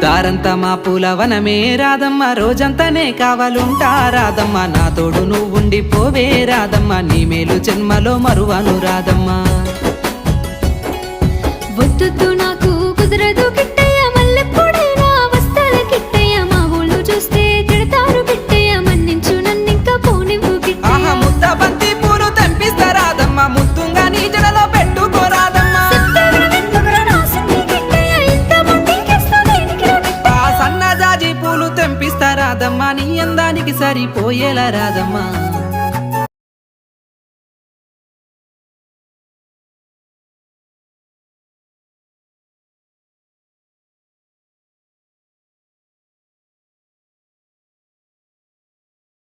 దారంతా మా పూలవనమే రాదమ్మ, రోజంతానే కావాలుంటా రాదమ్మ, నా తోడు నువ్వుండి పోవే రాదమ్మ, నీ మేలు జన్మలో మరువను రాదమ్మ. వద్దు నాకు కుదరదు కిట్టయ్య, మల్లెప్పుడైనా వస్తాల కిట్టయ్య, మా ఊళ్ళు చూస్తే తిడతారు కిట్టయ్య, మన్నించు నన్నింకా పోనివ్వు కిట్టయ్య. ఆహా ముద్ద బంతి పూలు తెంపిస్తా రాదమ్మ, ముద్దుంగా నీ జడలో పెట్టుకోరాదమ్మ. ఆ సన్నజాజి పూలు తెంపిస్తా రాదమ్మ, నీ అందానికి సరిపోయేలా రాదమ్మ.